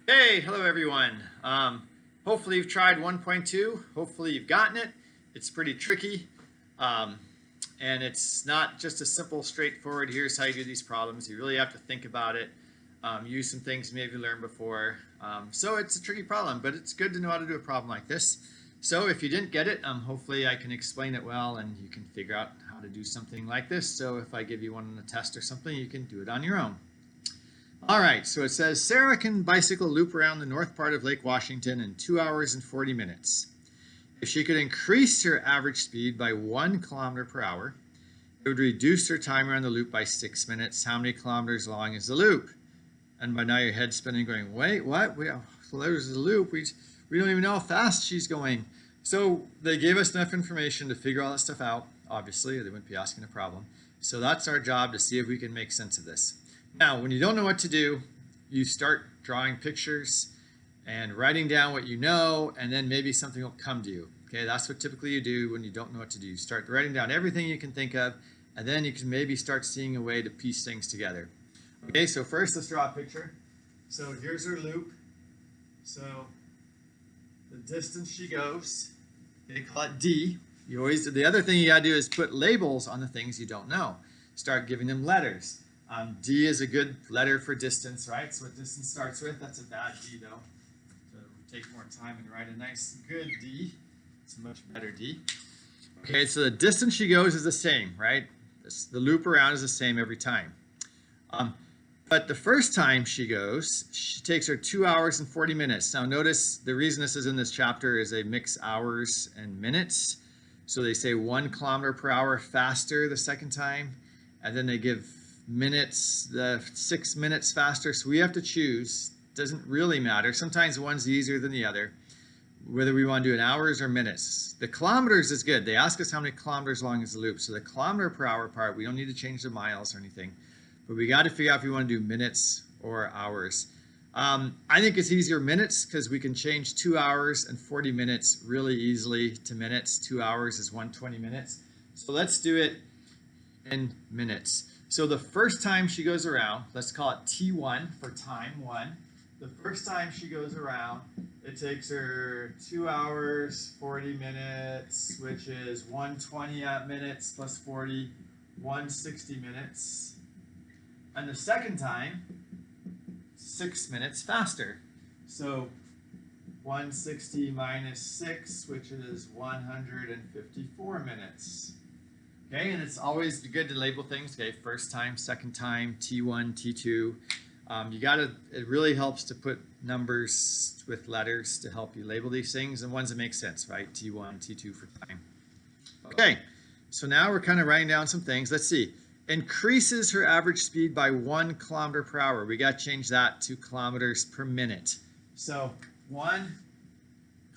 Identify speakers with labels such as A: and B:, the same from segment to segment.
A: Hey, hello everyone. Hopefully you've tried 1.2. Hopefully you've gotten it. It's pretty tricky. Um, and it's not just a simple, straightforward, here's how you do these problems. You really have to think about it, use some things maybe you learned before. So it's a tricky problem, but it's good to know how to do a problem like this. So if you didn't get it, hopefully I can explain it well and you can figure out how to do something like this. So if I give you one on a test or something, you can do it on your own. All right, so it says Sarah can bicycle loop around the north part of Lake Washington in 2 hours and 40 minutes. If she could increase her average speed by 1 kilometer per hour, it would reduce her time around the loop by 6 minutes. How many kilometers long is the loop? And by now your head's spinning going, wait, what? So there's the loop. We don't even know how fast she's going. So they gave us enough information to figure all that stuff out, obviously, or they wouldn't be asking a problem. So that's our job, to see if we can make sense of this. Now, when you don't know what to do, you start drawing pictures and writing down what you know, and then maybe something will come to you. Okay, that's what typically you do when you don't know what to do. You start writing down everything you can think of, and then you can maybe start seeing a way to piece things together. Okay, so first let's draw a picture. So here's her loop. So the distance she goes, they call it D. The other thing you gotta do is put labels on the things you don't know. Start giving them letters. D is a good letter for distance, right? So what distance starts with, that's a bad D though. So take more time and write a nice, good D. It's a much better D. Okay, so the distance she goes is the same, right? The loop around is the same every time. But the first time she goes, she takes her 2 hours and 40 minutes. Now notice the reason this is in this chapter is they mix hours and minutes. So they say 1 kilometer per hour faster the second time, and then they give minutes, 6 minutes faster. So we have to choose. Doesn't really matter. Sometimes one's easier than the other, whether we want to do in hours or minutes. The kilometers is good. They ask us how many kilometers long is the loop. So the kilometer per hour part, we don't need to change the miles or anything, but we got to figure out if we want to do minutes or hours. I think it's easier minutes because we can change 2 hours and 40 minutes really easily to minutes. 2 hours is 120 minutes. So let's do it in minutes. So the first time she goes around, let's call it T1 for time 1. The first time she goes around, it takes her 2 hours, 40 minutes, which is 120 minutes plus 40, 160 minutes. And the second time, 6 minutes faster. So 160 minus 6, which is 154 minutes. Okay, and it's always good to label things. Okay, first time, second time, T1, T2. It really helps to put numbers with letters to help you label these things, and ones that make sense, right? T1, T2 for time. Okay, so now we're kind of writing down some things. Let's see. Increases her average speed by 1 kilometer per hour. We got to change that to kilometers per minute. So 1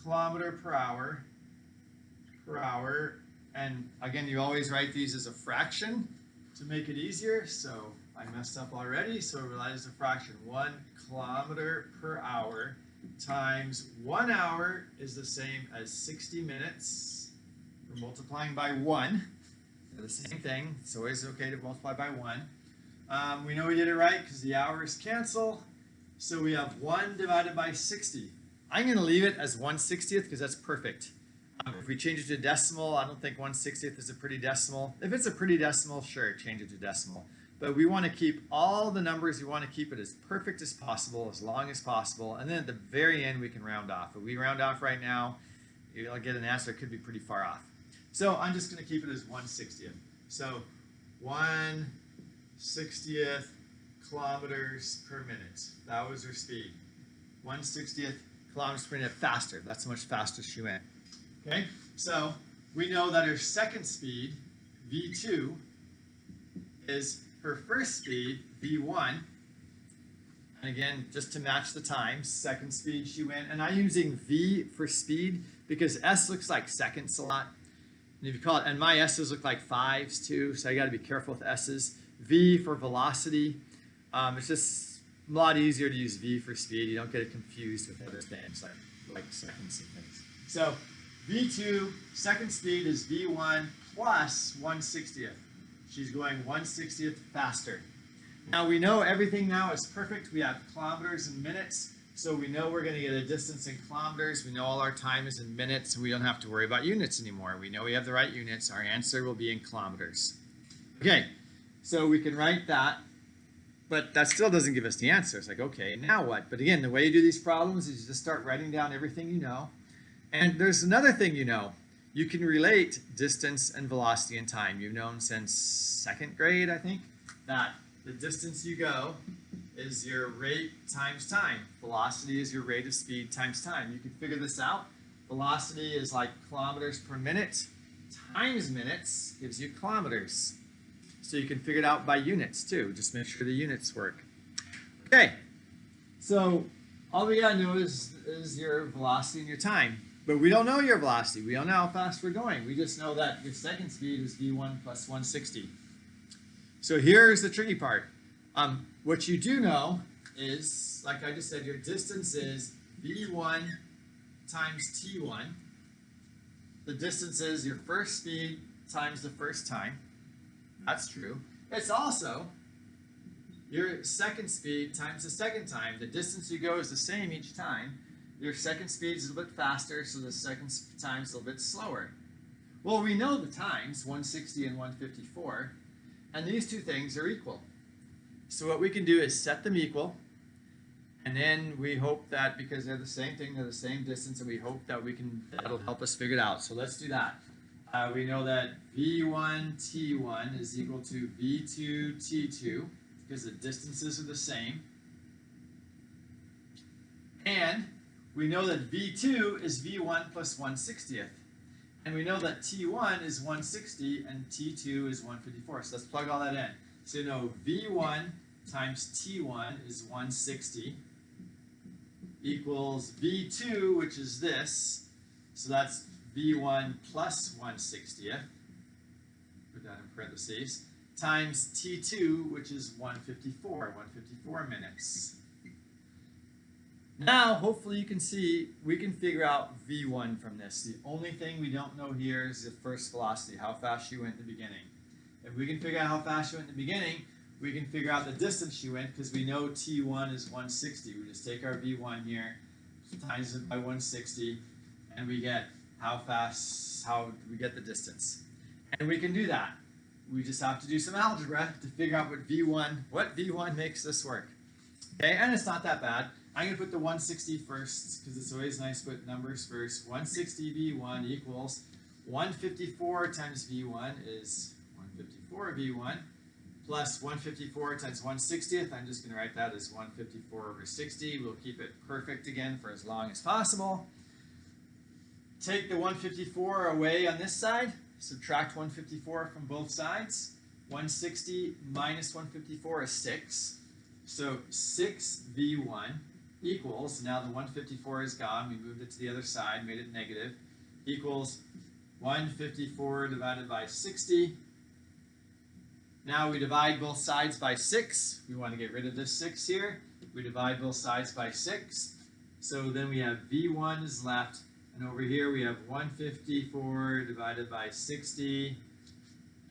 A: kilometer per hour, and again, you always write these as a fraction to make it easier. So I messed up already, so we write as a fraction. 1 kilometer per hour times 1 hour is the same as 60 minutes. We're multiplying by 1. They're the same thing. It's always okay to multiply by 1. We know we did it right because the hours cancel. So we have 1 divided by 60. I'm going to leave it as 1/60th because that's perfect. If we change it to decimal, I don't think 1/60th is a pretty decimal. If it's a pretty decimal, sure, change it to decimal. But we want to keep all the numbers, we want to keep it as perfect as possible, as long as possible, and then at the very end we can round off. If we round off right now, you'll get an answer that could be pretty far off. So I'm just going to keep it as 1/60th. So 1/60th kilometers per minute. That was her speed. 1/60th kilometers per minute faster. That's how much faster she went. Okay, so we know that her second speed, V2, is her first speed, V1. And again, just to match the times, second speed she went. And I'm using V for speed because S looks like seconds a lot. And if you call it, and my S's look like 5s too, so I got to be careful with S's. V for velocity. It's just a lot easier to use V for speed. You don't get it confused with other things like seconds and things. So V2, second speed is V1 plus 1/60th. She's going 1/60th faster. Now we know everything now is perfect. We have kilometers and minutes. So we know we're going to get a distance in kilometers. We know all our time is in minutes, and we don't have to worry about units anymore. We know we have the right units. Our answer will be in kilometers. Okay, so we can write that, but that still doesn't give us the answer. It's like, okay, now what? But again, the way you do these problems is you just start writing down everything you know. And there's another thing you know. You can relate distance and velocity and time. You've known since second grade, I think, that the distance you go is your rate times time. Velocity is your rate of speed times time. You can figure this out. Velocity is like kilometers per minute times minutes gives you kilometers. So you can figure it out by units too. Just make sure the units work. Okay, so all we gotta know is your velocity and your time. But we don't know your velocity. We don't know how fast we're going. We just know that your second speed is v1 plus 160. So here's the tricky part. What you do know is, like I just said, your distance is v1 times t1. The distance is your first speed times the first time. That's true. It's also your second speed times the second time. The distance you go is the same each time. Your second speed is a little bit faster, so the second time is a little bit slower. Well, we know the times, 160 and 154, and these two things are equal. So what we can do is set them equal, and then we hope that because they're the same thing, they're the same distance, and we hope that that'll help us figure it out. So let's do that. We know that v1 t1 is equal to v2 t2 because the distances are the same. And we know that v2 is v1 plus 1/60th. And we know that t1 is 160 and t2 is 154. So let's plug all that in. So you know v1 times t1 is 160 equals v2, which is this. So that's v1 plus 1/60th. Put that in parentheses. Times t2, which is 154 minutes. Now, hopefully you can see, we can figure out v1 from this. The only thing we don't know here is the first velocity, how fast you went in the beginning. If we can figure out how fast you went in the beginning, we can figure out the distance you went because we know t1 is 160. We just take our v1 here, times it by 160, and we get how we get the distance. And we can do that. We just have to do some algebra to figure out what v1 makes this work. Okay, and it's not that bad. I'm going to put the 160 first because it's always nice to put numbers first. 160 v1 equals 154 times v1 is 154 v1 plus 154 times 1/60th. I'm just going to write that as 154 over 60. We'll keep it perfect again for as long as possible. Take the 154 away on this side. Subtract 154 from both sides. 160 minus 154 is 6. So 6 v1 equals, now the 154 is gone, we moved it to the other side, made it negative, equals 154 divided by 60. Now we divide both sides by 6. We want to get rid of this 6 here. We divide both sides by 6. So then we have v1 is left, and over here we have 154 divided by 60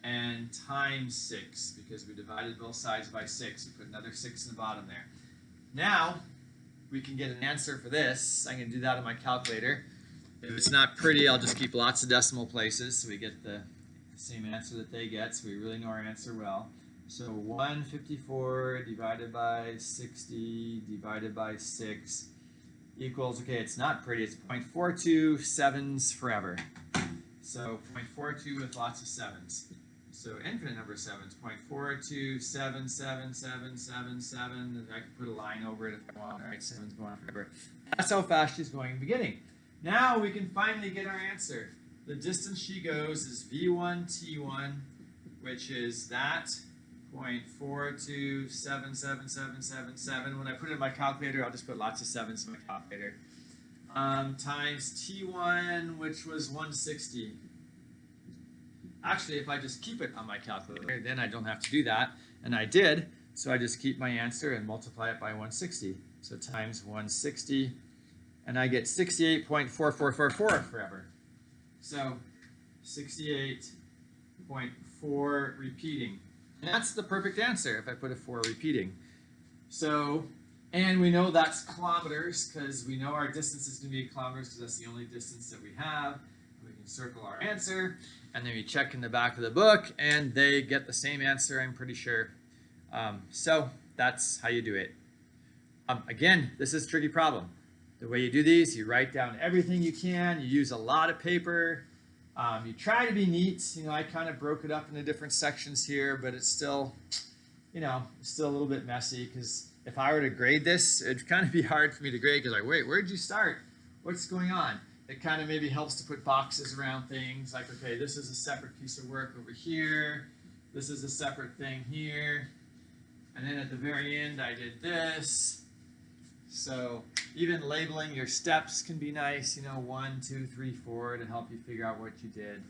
A: and times 6 because we divided both sides by 6. We put another 6 in the bottom there. Now we can get an answer for this. I can do that on my calculator. If it's not pretty, I'll just keep lots of decimal places so we get the same answer that they get, so we really know our answer well. So 154 divided by 60 divided by 6 equals, okay, it's not pretty, it's 0.42 sevens forever. So 0.42 with lots of sevens. So infinite number of sevens, 0.4277777. I can put a line over it if I want. All right, seven's going forever. That's how fast she's going in the beginning. Now we can finally get our answer. The distance she goes is v1 t1, which is that 0.4277777. When I put it in my calculator, I'll just put lots of sevens in my calculator. Times t1, which was 160. Actually, if I just keep it on my calculator, then I don't have to do that. And I did, so I just keep my answer and multiply it by 160. So times 160, and I get 68.4444 forever. So 68.4 repeating. And that's the perfect answer if I put a 4 repeating. So And we know that's kilometers because we know our distance is going to be kilometers because that's the only distance that we have. We can circle our answer, and then we check in the back of the book, and they get the same answer, I'm pretty sure. So that's how you do it. Again, this is a tricky problem. The way you do these, you write down everything you can, you use a lot of paper, you try to be neat. I kind of broke it up into different sections here, but it's still, still a little bit messy because if I were to grade this, it'd kind of be hard for me to grade because wait, where'd you start? What's going on? It kind of maybe helps to put boxes around things like, okay, this is a separate piece of work over here. This is a separate thing here. And then at the very end, I did this. So even labeling your steps can be nice, 1, 2, 3, 4 to help you figure out what you did.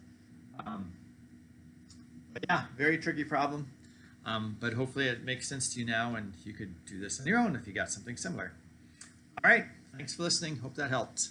A: But yeah, very tricky problem. But hopefully it makes sense to you now and you could do this on your own if you got something similar. All right, thanks for listening. Hope that helped.